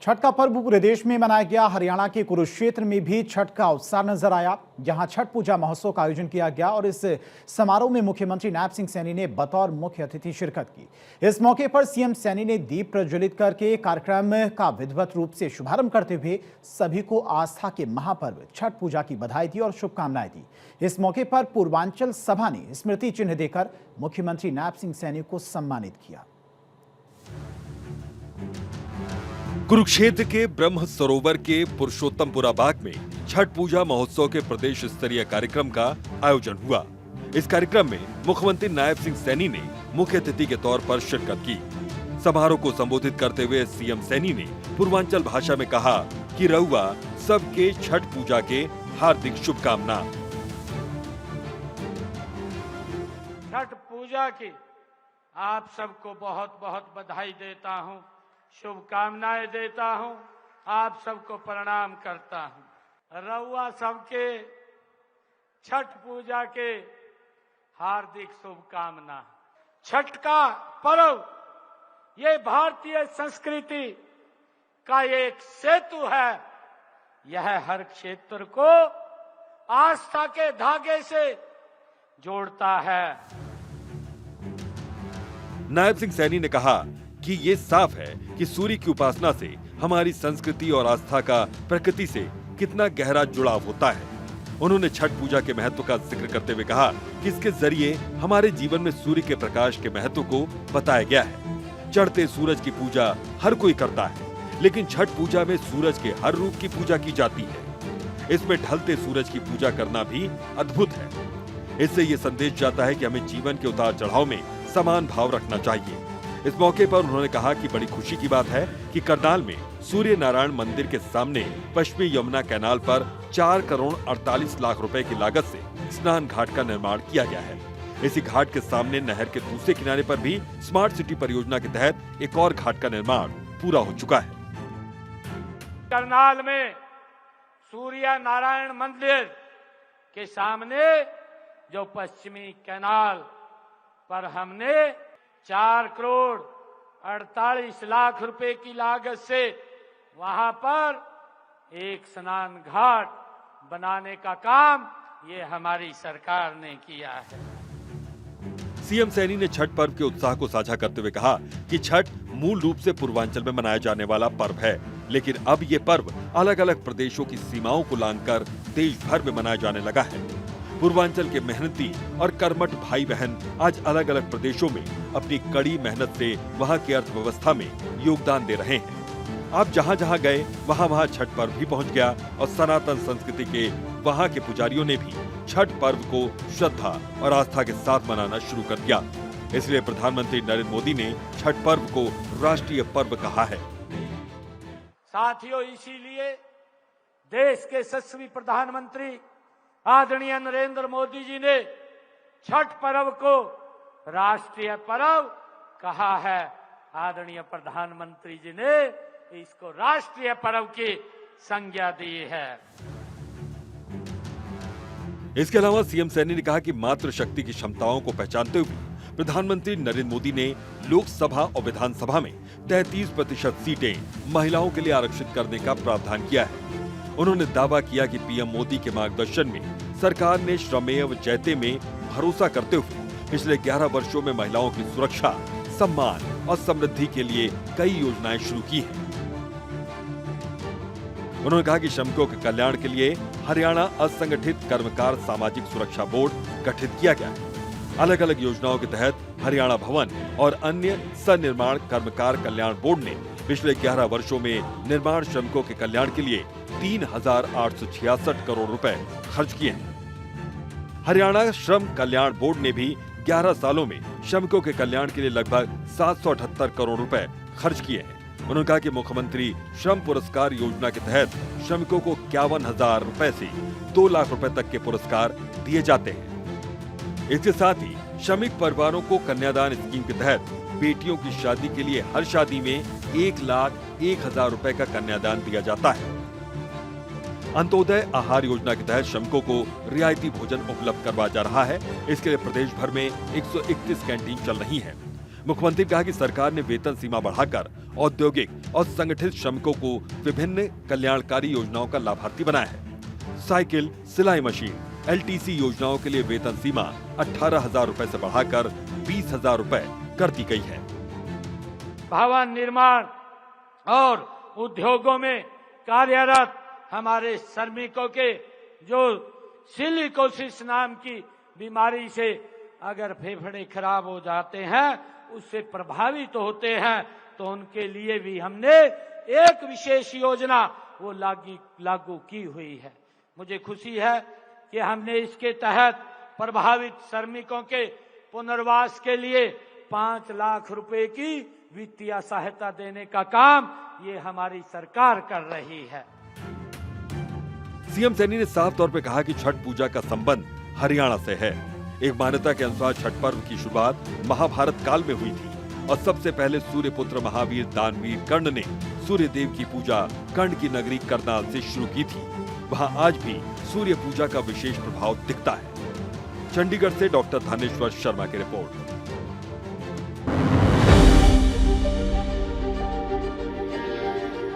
छठ का पर्व पूरे देश में मनाया गया। हरियाणा के कुरुक्षेत्र में भी छठ का उत्साह नजर आया। यहां छठ पूजा महोत्सव का आयोजन किया गया और इस समारोह में मुख्यमंत्री नायब सिंह सैनी ने बतौर मुख्य अतिथि शिरकत की। इस मौके पर सीएम सैनी ने दीप प्रज्वलित करके कार्यक्रम का विधिवत रूप से शुभारंभ करते हुए सभी को आस्था के महापर्व छठ पूजा की बधाई दी और शुभकामनाएं दी। इस मौके पर पूर्वांचल सभा ने स्मृति चिन्ह देकर मुख्यमंत्री नायब सिंह सैनी को सम्मानित किया। कुरुक्षेत्र के ब्रह्म सरोवर के पुरुषोत्तमपुरा बाग में छठ पूजा महोत्सव के प्रदेश स्तरीय कार्यक्रम का आयोजन हुआ। इस कार्यक्रम में मुख्यमंत्री नायब सिंह सैनी ने मुख्य अतिथि के तौर पर शिरकत की। समारोह को संबोधित करते हुए सीएम सैनी ने पूर्वांचल भाषा में कहा कि रउआ सबके छठ पूजा के हार्दिक शुभकामना। छठ पूजा की आप सबको बहुत बहुत बधाई देता हूँ, शुभकामनाएं देता हूं, आप सबको प्रणाम करता हूं। रउआ सबके छठ पूजा के हार्दिक शुभकामना। छठ का पर्व ये भारतीय संस्कृति का एक सेतु है। यह हर क्षेत्र को आस्था के धागे से जोड़ता है। नायब सिंह सैनी ने कहा कि ये साफ है कि सूर्य की उपासना से हमारी संस्कृति और आस्था का प्रकृति से कितना गहरा जुड़ाव होता है। उन्होंने छठ पूजा के महत्व का जिक्र करते हुए कहा कि इसके जरिए हमारे जीवन में सूर्य के प्रकाश के महत्व को बताया गया है। चढ़ते सूरज की पूजा हर कोई करता है, लेकिन छठ पूजा में सूरज के हर रूप की पूजा की जाती है। इसमें ढलते सूरज की पूजा करना भी अद्भुत है। इससे ये संदेश जाता है कि हमें जीवन के उतार चढ़ाव में समान भाव रखना चाहिए। इस मौके पर उन्होंने कहा कि बड़ी खुशी की बात है कि करनाल में सूर्य नारायण मंदिर के सामने पश्चिमी यमुना कैनाल पर 4 करोड़ 48 लाख रुपए की लागत से स्नान घाट का निर्माण किया गया है। इसी घाट के सामने नहर के दूसरे किनारे पर भी स्मार्ट सिटी परियोजना के तहत एक और घाट का निर्माण पूरा हो चुका है। करनाल में सूर्य नारायण मंदिर के सामने जो पश्चिमी कैनाल पर हमने 4 करोड़ 48 लाख रुपए की लागत से वहां पर एक स्नान घाट बनाने का काम ये हमारी सरकार ने किया है। सीएम सैनी ने छठ पर्व के उत्साह को साझा करते हुए कहा कि छठ मूल रूप से पूर्वांचल में मनाया जाने वाला पर्व है, लेकिन अब ये पर्व अलग अलग प्रदेशों की सीमाओं को लांघकर देश भर में मनाया जाने लगा है। पूर्वांचल के मेहनती और कर्मठ भाई बहन आज अलग अलग प्रदेशों में अपनी कड़ी मेहनत से वहां की अर्थव्यवस्था में योगदान दे रहे हैं। आप जहां जहां गए वहां छठ पर्व भी पहुंच गया और सनातन संस्कृति के वहां के पुजारियों ने भी छठ पर्व को श्रद्धा और आस्था के साथ मनाना शुरू कर दिया। इसलिए प्रधानमंत्री नरेंद्र मोदी ने छठ पर्व को राष्ट्रीय पर्व कहा है। साथियों, इसीलिए देश के यशस्वी प्रधानमंत्री आदरणीय नरेंद्र मोदी जी ने छठ पर्व को राष्ट्रीय पर्व कहा है। आदरणीय प्रधानमंत्री जी ने इसको राष्ट्रीय पर्व की संज्ञा दी है। इसके अलावा सीएम सैनी ने कहा कि मातृशक्ति की क्षमताओं को पहचानते हुए प्रधानमंत्री नरेंद्र मोदी ने लोकसभा और विधानसभा में 33% सीटें महिलाओं के लिए आरक्षित करने का प्रावधान किया है। उन्होंने दावा किया कि पीएम मोदी के मार्गदर्शन में सरकार ने श्रमेव जयते में भरोसा करते हुए पिछले 11 वर्षों में महिलाओं की सुरक्षा, सम्मान और समृद्धि के लिए कई योजनाएं शुरू की हैं। उन्होंने कहा कि श्रमिकों के कल्याण के लिए हरियाणा असंगठित कर्मकार सामाजिक सुरक्षा बोर्ड गठित किया गया है। अलग अलग योजनाओं के तहत हरियाणा भवन और अन्य सनिर्माण कर्मकार कल्याण बोर्ड ने पिछले 11 वर्षों में निर्माण श्रमिकों के कल्याण के लिए 3,866 करोड़ रुपए खर्च किए हैं। हरियाणा श्रम कल्याण बोर्ड ने भी 11 सालों में श्रमिकों के कल्याण के लिए लगभग 778 करोड़ रुपए खर्च किए हैं। उन्होंने कहा कि मुख्यमंत्री श्रम पुरस्कार योजना के तहत श्रमिकों को 51,000 रुपए से 2 लाख रुपए तक के पुरस्कार दिए जाते हैं। इसके साथ ही श्रमिक परिवारों को कन्यादान स्कीम के तहत बेटियों की शादी के लिए हर शादी में 1,01,000 रुपए का कन्यादान दिया जाता है। अंत्योदय आहार योजना के तहत श्रमिकों को रियायती भोजन उपलब्ध करवाया जा रहा है। इसके लिए प्रदेश भर में 131 कैंटीन चल रही हैं। मुख्यमंत्री ने कहा कि सरकार ने वेतन सीमा बढ़ाकर औद्योगिक और संगठित श्रमिकों को विभिन्न कल्याणकारी योजनाओं का लाभार्थी बनाया है। साइकिल, सिलाई मशीन, LTC योजनाओं के लिए वेतन सीमा 18,000 रुपए से बढ़ाकर 20,000 रुपए कर दी गई है। भवन निर्माण और उद्योगों में कार्यरत हमारे श्रमिकों के जो सिलिकोसिस नाम की बीमारी से अगर फेफड़े खराब हो जाते हैं, उससे प्रभावित होते हैं, तो उनके लिए भी हमने एक विशेष योजना वो लागू की हुई है। मुझे खुशी है कि हमने इसके तहत प्रभावित श्रमिकों के पुनर्वास के लिए 5 लाख रुपए की वित्तीय सहायता देने का काम ये हमारी सरकार कर रही है। सीएम सैनी ने साफ तौर पे कहा कि छठ पूजा का संबंध हरियाणा से है। एक मान्यता के अनुसार छठ पर्व की शुरुआत महाभारत काल में हुई थी और सबसे पहले सूर्य पुत्र महावीर दानवीर कर्ण ने सूर्य देव की पूजा कर्ण की नगरी करनाल से शुरू की थी। वहां आज भी सूर्य पूजा का विशेष प्रभाव दिखता है। चंडीगढ़ से डॉक्टर धनेश्वर शर्मा की रिपोर्ट।